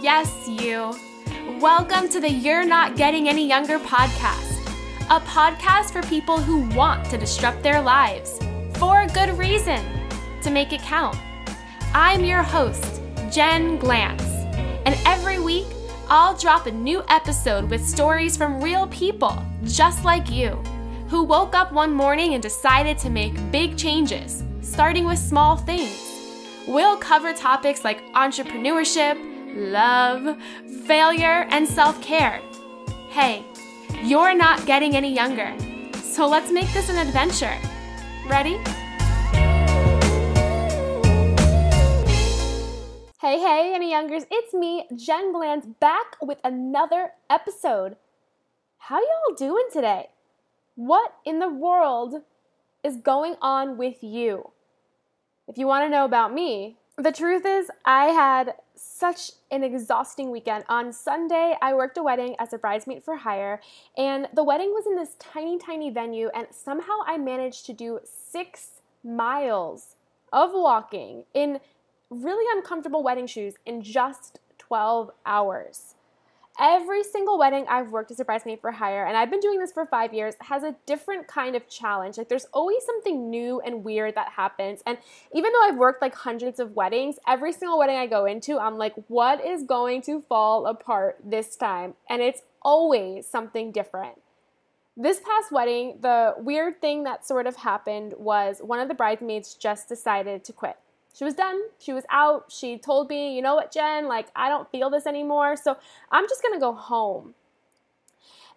Yes, you. Welcome to the You're Not Getting Any Younger podcast, a podcast for people who want to disrupt their lives for a good reason, to make it count. I'm your host, Jen Glantz, and every week I'll drop a new episode with stories from real people just like you, who woke up one morning and decided to make big changes, starting with small things. We'll cover topics like entrepreneurship, love, failure, and self-care. Hey, you're not getting any younger, so let's make this an adventure. Ready? Hey, any youngers, it's me, Jen Glantz, back with another episode. How y'all doing today? What in the world is going on with you? If you want to know about me, the truth is I had such an exhausting weekend. On Sunday, I worked a wedding as a bridesmaid for hire, and the wedding was in this tiny venue, and somehow I managed to do 6 miles of walking in really uncomfortable wedding shoes in just 12 hours. Every single wedding I've worked as a bridesmaid for hire, and I've been doing this for 5 years, has a different kind of challenge. Like, there's always something new and weird that happens. And even though I've worked like hundreds of weddings, every single wedding I go into, I'm like, what is going to fall apart this time? And it's always something different. This past wedding, the weird thing that sort of happened was one of the bridesmaids just decided to quit. She was done. She was out. She told me, you know what, Jen, like, I don't feel this anymore, so I'm just going to go home.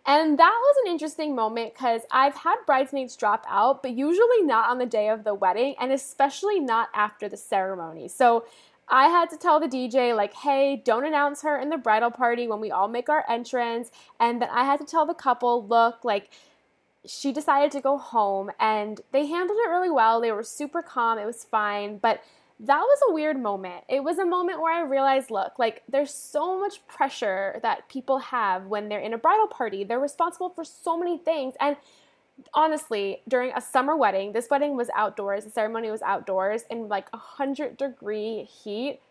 And that was an interesting moment because I've had bridesmaids drop out, but usually not on the day of the wedding, and especially not after the ceremony. So I had to tell the DJ, like, hey, don't announce her in the bridal party when we all make our entrance. And then I had to tell the couple, look, like, she decided to go home, and they handled it really well. They were super calm. It was fine, but that was a weird moment. It was a moment where I realized, look, like, there's so much pressure that people have when they're in a bridal party. They're responsible for so many things. And honestly, during a summer wedding, this wedding was outdoors. The ceremony was outdoors in like 100-degree heat.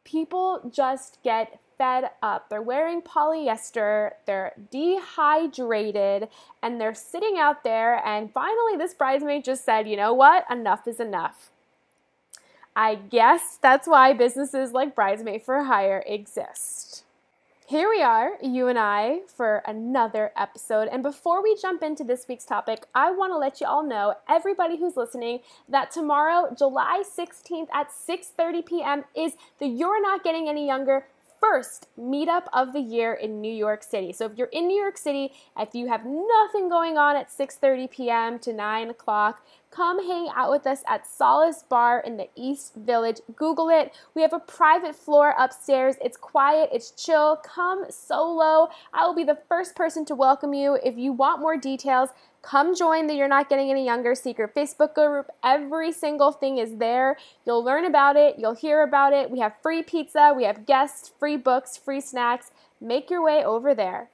People just get fed up. They're wearing polyester, they're dehydrated, and they're sitting out there. And finally, this bridesmaid just said, you know what? Enough is enough. I guess that's why businesses like Bridesmaid for Hire exist. Here we are, you and I, for another episode. And before we jump into this week's topic, I want to let you all know, everybody who's listening, that tomorrow, July 16th at 6:30 p.m. is the You're Not Getting Any Younger first meetup of the year in New York City. So if you're in New York City, if you have nothing going on at 6:30 p.m. to 9 o'clock, come hang out with us at Solace Bar in the East Village. Google it. We have a private floor upstairs. It's quiet. It's chill. Come solo. I will be the first person to welcome you. If you want more details, come join the You're Not Getting Any Younger secret Facebook group. Every single thing is there. You'll learn about it. You'll hear about it. We have free pizza. We have guests, free books, free snacks. Make your way over there.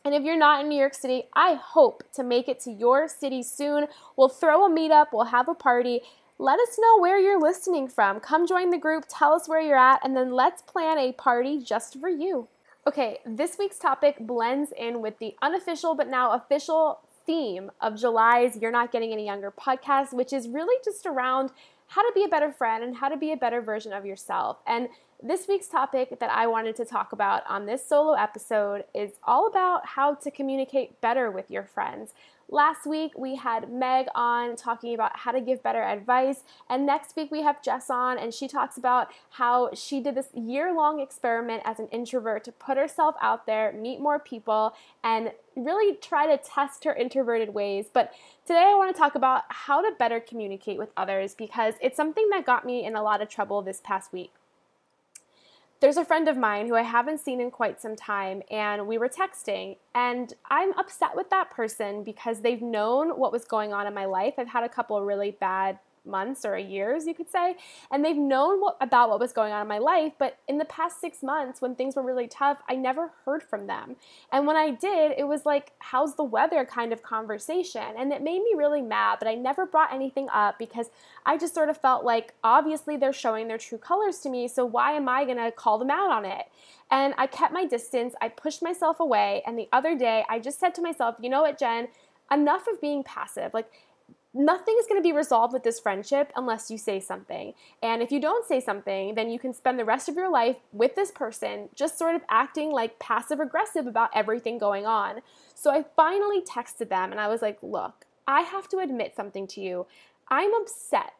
And if you're not in New York City, I hope to make it to your city soon. We'll throw a meetup. We'll have a party. Let us know where you're listening from. Come join the group. Tell us where you're at. And then let's plan a party just for you. Okay, this week's topic blends in with the unofficial but now official theme of July's You're Not Getting Any Younger podcast, which is really just around how to be a better friend and how to be a better version of yourself. And this week's topic that I wanted to talk about on this solo episode is all about how to communicate better with your friends. Last week, we had Meg on talking about how to give better advice, and next week we have Jess on, and she talks about how she did this year-long experiment as an introvert to put herself out there, meet more people, and really try to test her introverted ways. But today I want to talk about how to better communicate with others because it's something that got me in a lot of trouble this past week. There's a friend of mine who I haven't seen in quite some time, and we were texting, and I'm upset with that person because they've known what was going on in my life. I've had a couple of really bad months or years, you could say. And they've known about what was going on in my life. But in the past 6 months, when things were really tough, I never heard from them. And when I did, it was like, how's the weather kind of conversation. And it made me really mad, but I never brought anything up because I just sort of felt like, obviously they're showing their true colors to me. So why am I going to call them out on it? And I kept my distance. I pushed myself away. And the other day, I just said to myself, you know what, Jen, enough of being passive. Like, nothing is going to be resolved with this friendship unless you say something. And if you don't say something, then you can spend the rest of your life with this person just sort of acting like passive aggressive about everything going on. So I finally texted them and I was like, look, I have to admit something to you. I'm upset.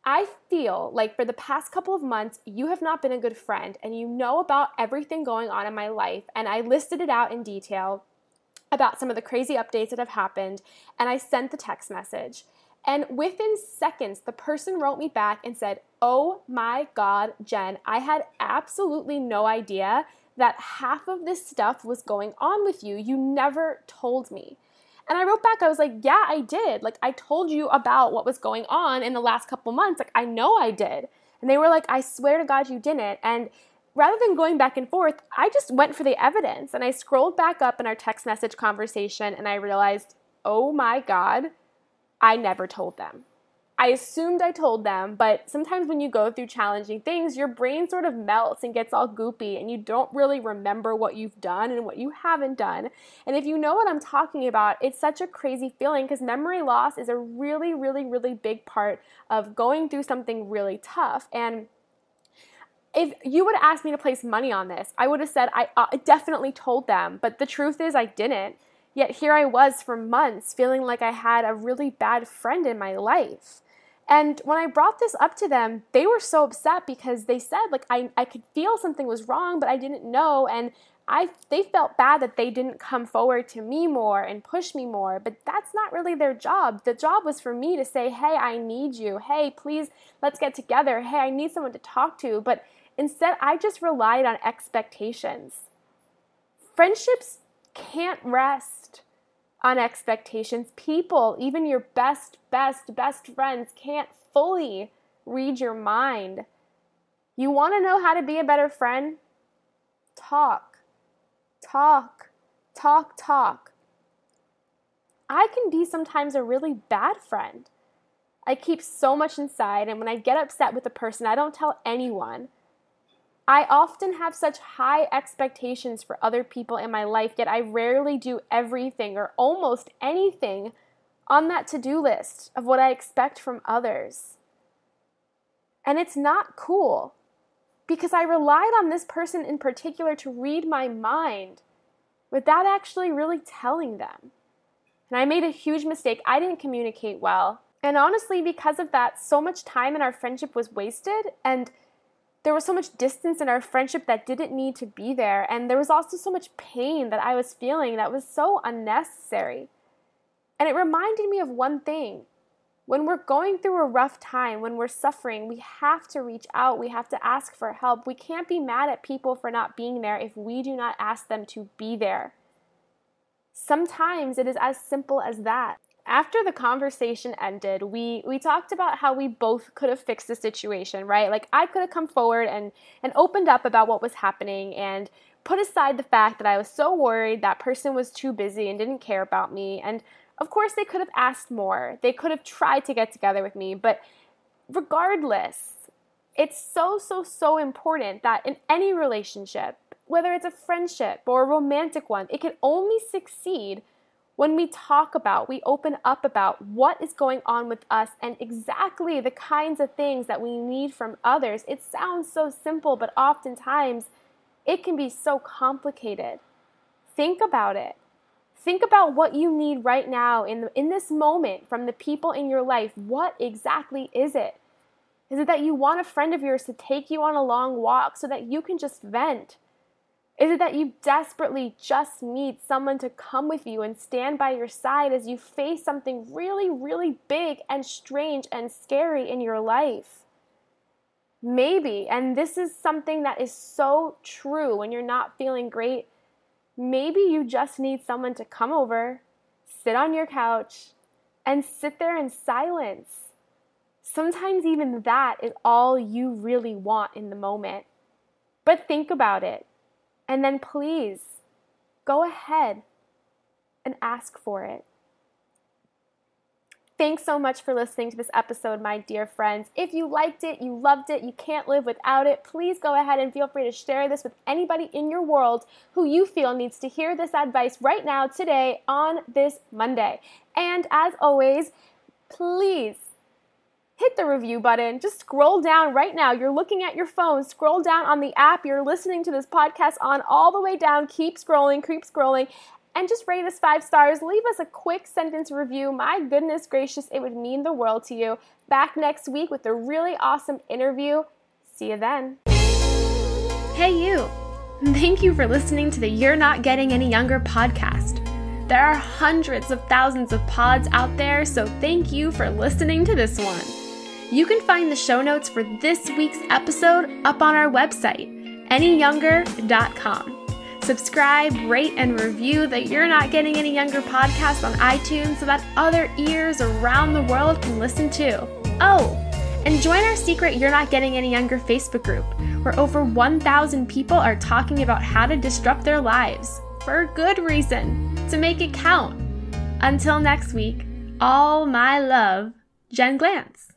I feel like for the past couple of months, you have not been a good friend and you know about everything going on in my life. And I listed it out in detail about some of the crazy updates that have happened, and I sent the text message. And within seconds, the person wrote me back and said, oh my God, Jen, I had absolutely no idea that half of this stuff was going on with you. You never told me. And I wrote back, I was like, yeah, I did. Like, I told you about what was going on in the last couple months. Like, I know I did. And they were like, I swear to God you didn't. And rather than going back and forth, I just went for the evidence and I scrolled back up in our text message conversation and I realized, oh my God, I never told them. I assumed I told them, but sometimes when you go through challenging things, your brain sort of melts and gets all goopy and you don't really remember what you've done and what you haven't done. And if you know what I'm talking about, it's such a crazy feeling because memory loss is a really, really, really big part of going through something really tough. And if you would have asked me to place money on this, I would have said I definitely told them, but the truth is I didn't. Yet here I was for months feeling like I had a really bad friend in my life. And when I brought this up to them, they were so upset because they said, like, I could feel something was wrong, but I didn't know. And they felt bad that they didn't come forward to me more and push me more. But that's not really their job. The job was for me to say, hey, I need you. Hey, please, let's get together. Hey, I need someone to talk to. But instead, I just relied on expectations. Friendships can't rest on expectations. People, even your best friends, can't fully read your mind. You want to know how to be a better friend? Talk. I can be sometimes a really bad friend. I keep so much inside, and when I get upset with a person, I don't tell anyone. I often have such high expectations for other people in my life, yet I rarely do everything or almost anything on that to-do list of what I expect from others. And it's not cool because I relied on this person in particular to read my mind without actually really telling them. And I made a huge mistake. I didn't communicate well. And honestly, because of that, so much time in our friendship was wasted, and there was so much distance in our friendship that didn't need to be there. And there was also so much pain that I was feeling that was so unnecessary. And it reminded me of one thing. When we're going through a rough time, when we're suffering, we have to reach out. We have to ask for help. We can't be mad at people for not being there if we do not ask them to be there. Sometimes it is as simple as that. After the conversation ended, we talked about how we both could have fixed the situation, right? Like, I could have come forward and opened up about what was happening and put aside the fact that I was so worried that person was too busy and didn't care about me. And of course, they could have asked more. They could have tried to get together with me. But regardless, it's so important that in any relationship, whether it's a friendship or a romantic one, it can only succeed when we talk about, we open up about what is going on with us and exactly the kinds of things that we need from others. It sounds so simple, but oftentimes it can be so complicated. Think about it. Think about what you need right now in this moment from the people in your life. What exactly is it? Is it that you want a friend of yours to take you on a long walk so that you can just vent? Is it that you desperately just need someone to come with you and stand by your side as you face something really, really big and strange and scary in your life? Maybe, and this is something that is so true when you're not feeling great, maybe you just need someone to come over, sit on your couch, and sit there in silence Sometimes even that is all you really want in the moment. But think about it, and then please go ahead and ask for it. Thanks so much for listening to this episode, my dear friends. If you liked it, you loved it, you can't live without it, please go ahead and feel free to share this with anybody in your world who you feel needs to hear this advice right now, today, on this Monday. And as always, please hit the review button. Just scroll down right now. You're looking at your phone. Scroll down on the app you're listening to this podcast on, all the way down. Keep scrolling. And just rate us 5 stars. Leave us a quick sentence review. My goodness gracious, it would mean the world to you. Back next week with a really awesome interview. See you then. Hey you. Thank you for listening to the You're Not Getting Any Younger podcast. There are hundreds of thousands of pods out there, so thank you for listening to this one. You can find the show notes for this week's episode up on our website, anyyounger.com. Subscribe, rate, and review the You're Not Getting Any Younger podcast on iTunes so that other ears around the world can listen too. Oh, and join our secret You're Not Getting Any Younger Facebook group, where over 1,000 people are talking about how to disrupt their lives, for a good reason, to make it count. Until next week, all my love, Jen Glantz.